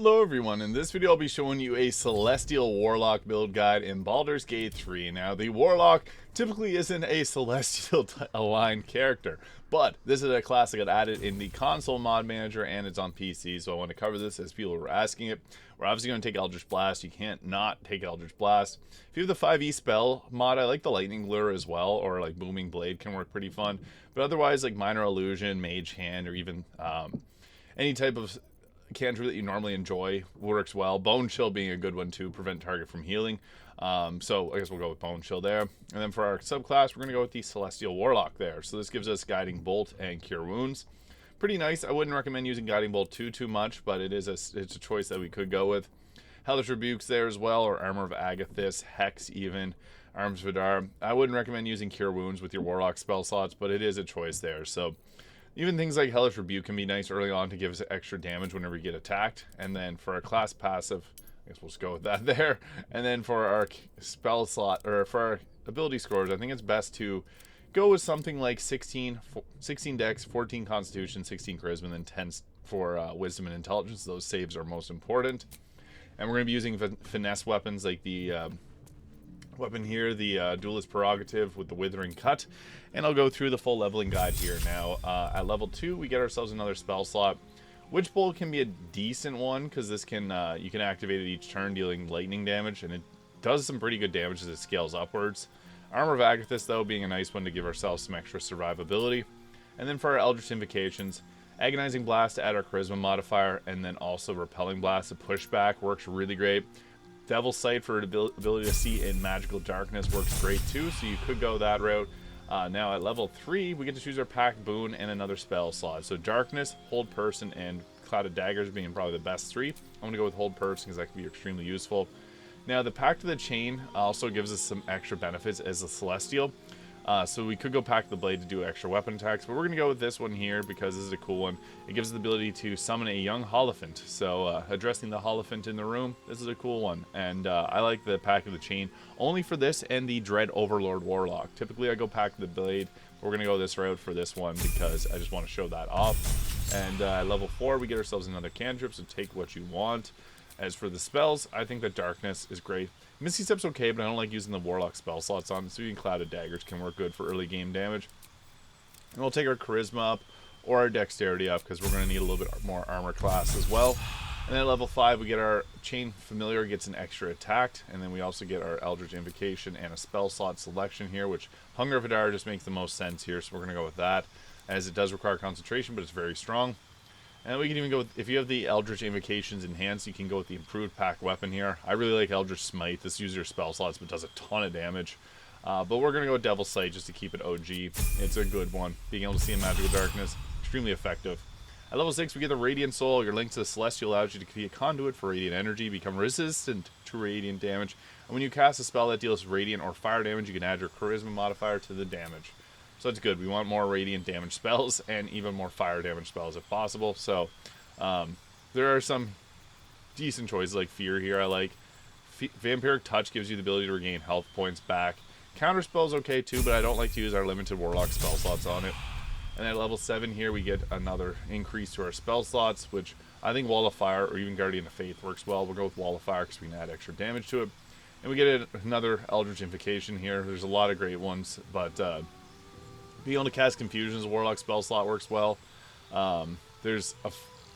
Hello everyone, in this video I'll be showing you a Celestial Warlock build guide in Baldur's Gate 3. Now the Warlock typically isn't a Celestial aligned character, but this is a class that got added in the console mod manager and it's on PC, so I want to cover this as people were asking it. We're obviously going to take Eldritch Blast. You can't not take Eldritch Blast. If you have the 5e spell mod, I like the Lightning Lure as well, or like Booming Blade can work pretty fun, but otherwise like Minor Illusion, Mage Hand, or even any type of cantrip that you normally enjoy works well. Bone Chill being a good one to prevent target from healing. So I guess we'll go with Bone Chill there. And then for our subclass, we're going to go with the Celestial Warlock there. So this gives us Guiding Bolt and Cure Wounds. Pretty nice. I wouldn't recommend using Guiding Bolt too much, but it's a choice that we could go with. Hellish Rebukes there as well, or Armor of Agathis, Hex even, Arms Vidar. I wouldn't recommend using Cure Wounds with your Warlock spell slots, but it is a choice there. So even things like Hellish Rebuke can be nice early on to give us extra damage whenever we get attacked. And then for our class passive, I guess we'll just go with that there. And then for our spell slot, or for our ability scores, I think it's best to go with something like 16 Dex, 14 Constitution, 16 Charisma, and then 10 for Wisdom and Intelligence. Those saves are most important. And we're going to be using finesse weapons like the weapon here, the Duelist Prerogative with the Withering Cut, and I'll go through the full leveling guide here. Now at level 2 we get ourselves another spell slot. Witch Bolt can be a decent one because this can you can activate it each turn, dealing lightning damage, and it does some pretty good damage as it scales upwards. Armor of Agathis though being a nice one to give ourselves some extra survivability. And then for our Eldritch Invocations, Agonizing Blast to add our Charisma modifier, and then also Repelling Blast to push back works really great. Devil's Sight for ability to see in magical darkness works great too, so you could go that route. Now at level 3, we get to choose our Pact Boon and another spell slot. So Darkness, Hold Person, and Clouded Daggers being probably the best 3. I'm going to go with Hold Person because that can be extremely useful. Now the Pact of the Chain also gives us some extra benefits as a Celestial. So we could go Pact of the Blade to do extra weapon attacks, but we're going to go with this one here because this is a cool one. It gives us the ability to summon a young Holophant. So addressing the Holophant in the room, this is a cool one. And I like the Pact of the Chain only for this and the Dread Overlord Warlock. Typically I go Pact of the Blade, but we're going to go this route for this one because I just want to show that off. And at level 4 we get ourselves another cantrip, so take what you want. As for the spells, I think that Darkness is great. Misty Step's okay, but I don't like using the Warlock spell slots on it, so even Clouded Daggers can work good for early game damage. And we'll take our Charisma up, or our Dexterity up, because we're going to need a little bit more armor class as well. And then at level 5, we get our Chain Familiar, gets an extra attack, and then we also get our Eldritch Invocation and a spell slot selection here, which Hunger of Vidar just makes the most sense here, so we're going to go with that, as it does require concentration, but it's very strong. And we can even go with, if you have the Eldritch Invocations enhanced, you can go with the improved pack weapon here. I really like Eldritch Smite. This uses your spell slots, but does a ton of damage. But we're going to go with Devil's Sight just to keep it OG. It's a good one. Being able to see in magical darkness, extremely effective. At level 6, we get the Radiant Soul. Your link to the Celestial allows you to be a conduit for Radiant energy, become resistant to Radiant damage. And when you cast a spell that deals Radiant or Fire damage, you can add your Charisma modifier to the damage. So it's good. We want more Radiant damage spells and even more Fire damage spells if possible. So there are some decent choices like Fear here I like. Vampiric Touch gives you the ability to regain health points back. Counter spell's okay too, but I don't like to use our limited Warlock spell slots on it. And at level 7 here we get another increase to our spell slots, which I think Wall of Fire or even Guardian of Faith works well. We'll go with Wall of Fire because we can add extra damage to it. And we get another Eldritch Invocation here. There's a lot of great ones, but being able to cast Confusion as a Warlock spell slot works well. There's a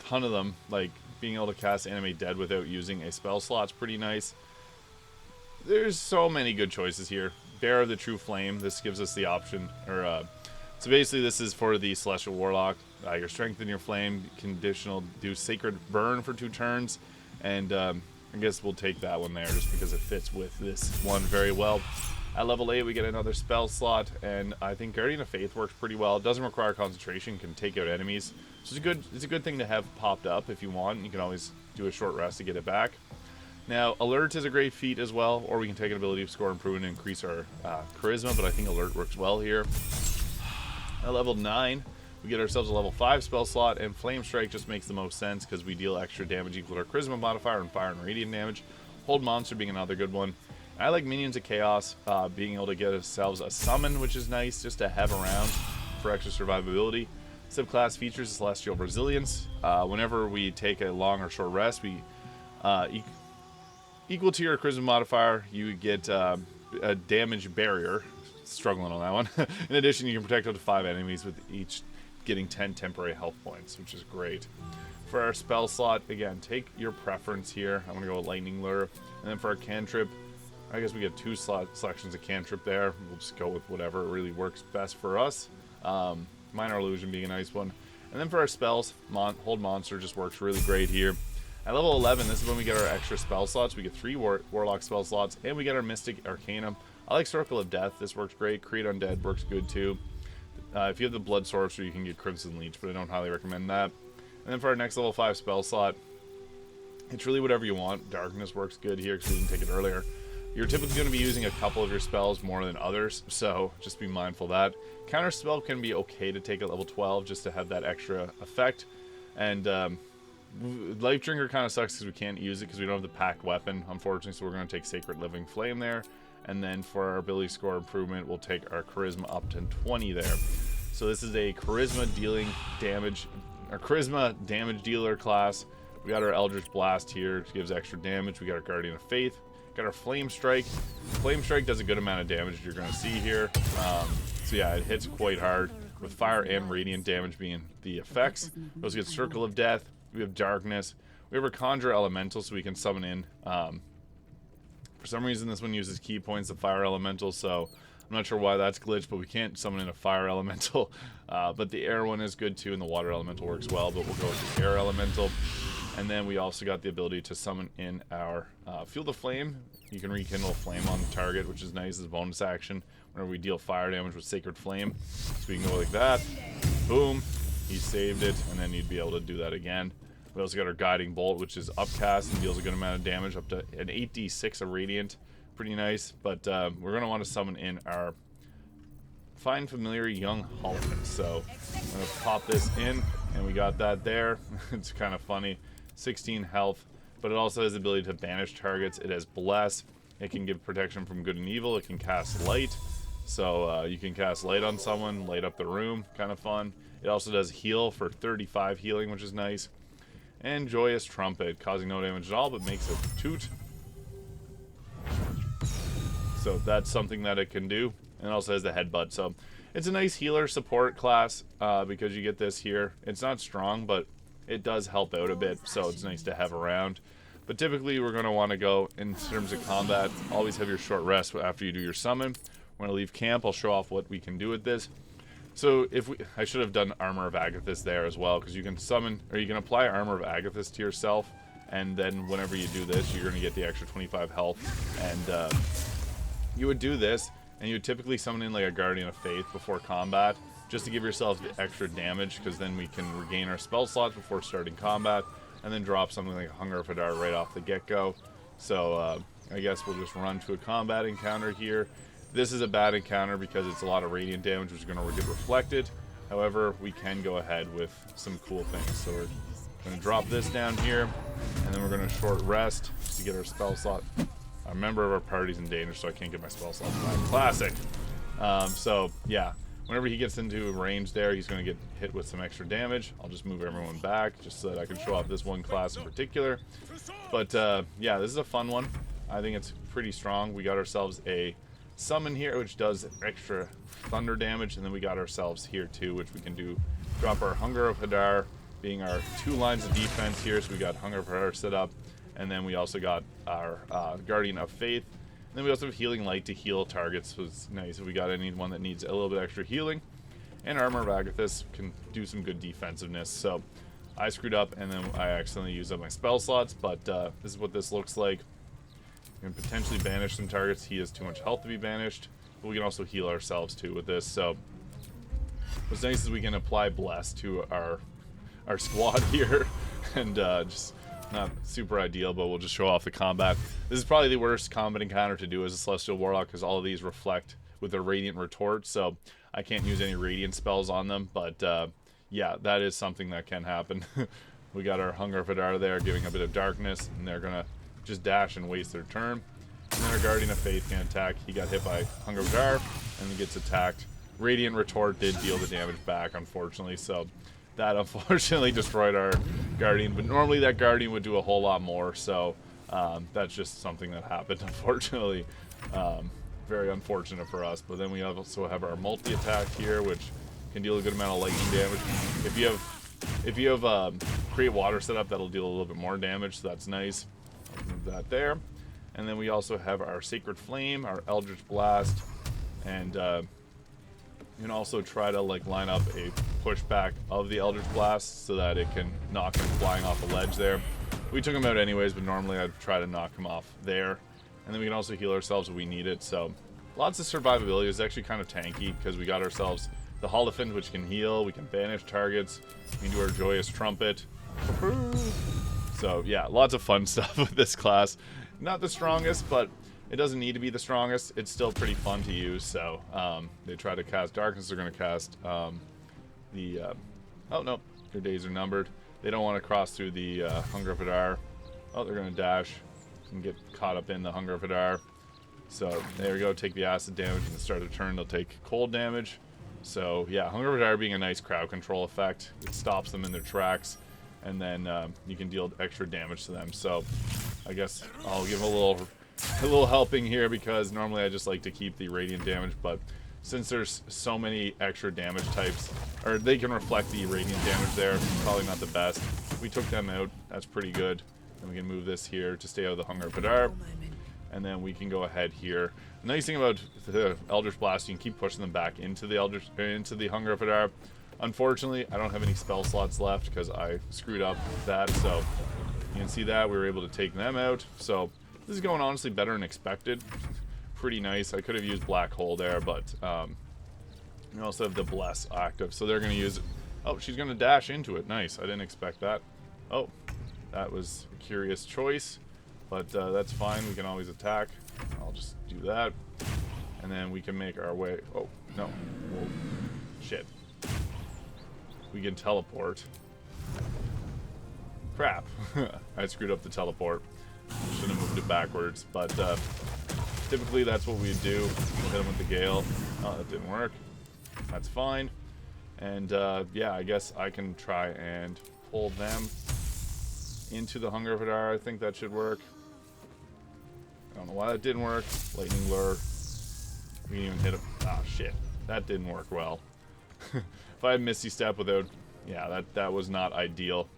ton of them, like being able to cast Animate Dead without using a spell slot's pretty nice. There's so many good choices here. Bearer of the True Flame, this gives us the option, so basically this is for the Celestial Warlock. Your Strength in your Flame, conditional, do Sacred Burn for 2 turns, and I guess we'll take that one there just because it fits with this one very well. At level 8, we get another spell slot, and I think Guardian of Faith works pretty well. It doesn't require concentration, can take out enemies. So it's a good thing to have popped up if you want. You can always do a short rest to get it back. Now, Alert is a great feat as well, or we can take an ability score improvement and increase our Charisma, but I think Alert works well here. At level 9, we get ourselves a level 5 spell slot, and Flame Strike just makes the most sense because we deal extra damage equal to our Charisma modifier and Fire and Radiant damage. Hold Monster being another good one. I like Minions of Chaos, being able to get ourselves a summon, which is nice just to have around for extra survivability. Subclass features Celestial Resilience. Whenever we take a long or short rest, we equal to your Charisma modifier, you get a damage barrier. Struggling on that one. In addition, you can protect up to 5 enemies with each getting 10 temporary health points, which is great. For our spell slot, again, take your preference here. I'm going to go with Lightning Lure. And then for our cantrip, I guess we get 2 selections of cantrip there. We'll just go with whatever really works best for us. Minor Illusion being a nice one. And then for our spells, Hold Monster just works really great here. At level 11, this is when we get our extra spell slots. We get 3 Warlock spell slots, and we get our Mystic Arcanum. I like Circle of Death. This works great. Create Undead works good too. If you have the Blood Sorcerer, you can get Crimson Leech, but I don't highly recommend that. And then for our next level 5 spell slot, it's really whatever you want. Darkness works good here because we didn't take it earlier. You're typically going to be using a couple of your spells more than others, so just be mindful of that. Counter Spell can be okay to take at level 12 just to have that extra effect. And Life Drinker kind of sucks because we can't use it because we don't have the packed weapon, unfortunately, so we're going to take Sacred Living Flame there. And then for our ability score improvement, we'll take our Charisma up to 20 there. So this is a Charisma dealing damage, our Charisma damage dealer class. We got our Eldritch Blast here, which gives extra damage. We got our Guardian of Faith. Got our Flame Strike. Flame Strike does a good amount of damage, you're going to see here. So yeah, it hits quite hard, with fire and radiant damage being the effects. We also get Circle of Death. We have Darkness. We have our Conjure Elemental, so we can summon in. For some reason, this one uses key points of Fire Elemental, so I'm not sure why that's glitched, but we can't summon in a Fire Elemental. But the Air one is good too, and the Water Elemental works well, but we'll go with the Air Elemental. And then we also got the ability to summon in our Feel the Flame. You can rekindle a flame on the target, which is nice as a bonus action whenever we deal fire damage with Sacred Flame. So we can go like that. Boom. He saved it, and then you'd be able to do that again. We also got our Guiding Bolt, which is upcast and deals a good amount of damage, up to an 8d6 of Radiant. Pretty nice, but we're going to want to summon in our Find Familiar Young Holloman. So I'm going to pop this in, and we got that there. It's kind of funny. 16 health, but it also has the ability to banish targets. It has Bless. It can give protection from good and evil. It can cast Light. So you can cast Light on someone, light up the room. Kind of fun. It also does Heal for 35 healing, which is nice. And Joyous Trumpet, causing no damage at all, but makes a toot. So that's something that it can do. And it also has the Headbutt. So it's a nice healer support class because you get this here. It's not strong, but it does help out a bit, so it's nice to have around. But typically we're going to want to go, in terms of combat, always have your short rest after you do your summon. We're going to leave camp. I'll show off what we can do with this. So I should have done Armor of Agathis there as well, because you can summon, or you can apply Armor of Agathis to yourself, and then whenever you do this, you're going to get the extra 25 health. And you would do this, and you would typically summon in like a Guardian of Faith before combat, just to give yourself the extra damage, because then we can regain our spell slots before starting combat, and then drop something like Hunger of Hadar right off the get-go. So I guess we'll just run to a combat encounter here. This is a bad encounter because it's a lot of radiant damage, which is going to get reflected. However, we can go ahead with some cool things. So we're going to drop this down here, and then we're going to short rest to get our spell slot. A member of our party's in danger, so I can't get my spell slot back. Classic. So yeah, whenever he gets into range there, he's going to get hit with some extra damage. I'll just move everyone back just so that I can show off this one class in particular. But yeah, this is a fun one. I think it's pretty strong. We got ourselves a summon here, which does extra thunder damage, and then we got ourselves here too, which we can do drop our Hunger of Hadar, being our 2 lines of defense here. So we got Hunger of Hadar set up, and then we also got our Guardian of Faith. And then we also have Healing Light to heal targets, so it's nice if we got anyone that needs a little bit extra healing. And Armor of Agathis can do some good defensiveness. So I screwed up, and then I accidentally used up my spell slots, but this is what this looks like. We can potentially banish some targets. He has too much health to be banished, but we can also heal ourselves too with this. So what's nice is we can apply Bless to our squad here, and just not super ideal, but we'll just show off the combat. This is probably the worst combat encounter to do as a Celestial Warlock, because all of these reflect with a Radiant Retort, so I can't use any Radiant spells on them, but yeah, that is something that can happen. We got our Hunger of Hadar there, giving a bit of darkness, and they're gonna just dash and waste their turn. And then our Guardian of Faith can attack. He got hit by Hunger of Hadar, and he gets attacked Radiant Retort did deal the damage back, unfortunately, so that unfortunately destroyed our Guardian. But normally that Guardian would do a whole lot more, so that's just something that happened, unfortunately. Very unfortunate for us. But then we also have our multi-attack here, which can deal a good amount of lightning damage. If you have Create Water set up, that'll deal a little bit more damage, so that's nice. I'll move that there. And then we also have our Sacred Flame, our Eldritch Blast, and you can also try to like line up a pushback of the Eldritch Blast so that it can knock him flying off a ledge there. We took him out anyways, but normally I'd try to knock him off there. And then we can also heal ourselves if we need it. So lots of survivability. It's actually kind of tanky because we got ourselves the Holophant, which can heal. We can banish targets. We can do our Joyous Trumpet. So yeah, lots of fun stuff with this class. Not the strongest, but it doesn't need to be the strongest. It's still pretty fun to use. So they try to cast Darkness. They're going to cast oh no, their days are numbered. They don't want to cross through the Hunger of Hadar. Oh, they're going to dash and get caught up in the Hunger of Hadar. So there we go. Take the acid damage and the start of the turn. They'll take cold damage. So yeah, Hunger of Hadar being a nice crowd control effect. It stops them in their tracks, and then you can deal extra damage to them. So I guess I'll give a little helping here because normally I just like to keep the radiant damage, but since there's so many extra damage types, or they can reflect the radiant damage there, probably not the best. We took them out. That's pretty good. And we can move this here to stay out of the Hunger of Hadar. And then we can go ahead here. The nice thing about the Eldritch Blast, you can keep pushing them back into the Hunger of Hadar. Unfortunately, I don't have any spell slots left because I screwed up that. So you can see that we were able to take them out. So this is going honestly better than expected. Pretty nice. I could have used Black Hole there, but you also have the Bless active. So they're going to use it. Oh, she's going to dash into it. Nice. I didn't expect that. Oh, that was a curious choice. But that's fine. We can always attack. I'll just do that. And then we can make our way. Oh, no. Whoa. Shit. We can teleport. Crap. I screwed up the teleport. Should have moved it backwards. But typically that's what we do. We'll hit him with the Gale. Oh, that didn't work. That's fine. And yeah, I guess I can try and pull them into the Hunger of Hadar. I think that should work. I don't know why that didn't work. Lightning Lure. We can even hit him. Ah, shit. That didn't work well. If I had Misty Step without... Yeah, that was not ideal.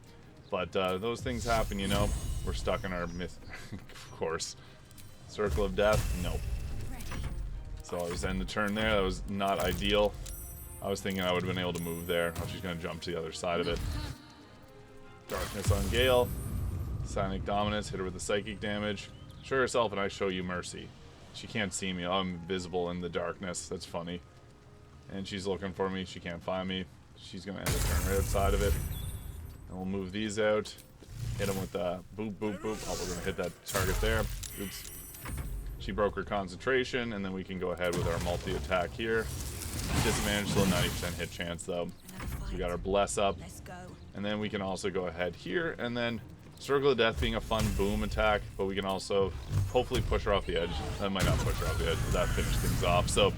But those things happen, you know. We're stuck in our myth... of course. Circle of Death? Nope. So I was end the turn there. That was not ideal. I was thinking I would have been able to move there. Oh, she's going to jump to the other side of it. Darkness on Gale. Psionic Dominance. Hit her with the psychic damage. Show herself and I show you mercy. She can't see me. I'm invisible in the darkness. That's funny. And she's looking for me. She can't find me. She's going to end the turn right outside of it. And we'll move these out. Hit them with the boop, boop, boop. Oh, we're going to hit that target there. Oops. She broke her concentration. And then we can go ahead with our multi-attack here. Disadvantage, still a 90% hit chance though. So we got our Bless up. And then we can also go ahead here and then Circle of Death being a fun boom attack, but we can also hopefully push her off the edge. That might not push her off the edge, but that finished things off. So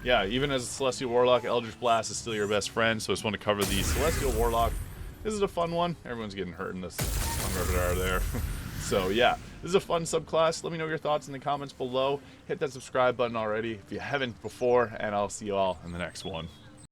yeah, even as a Celestial Warlock, Eldritch Blast is still your best friend. So I just want to cover the Celestial Warlock. This is a fun one. Everyone's getting hurt in this Hunger of Hadar there. So yeah, this is a fun subclass. Let me know your thoughts in the comments below. Hit that subscribe button already if you haven't before, and I'll see you all in the next one.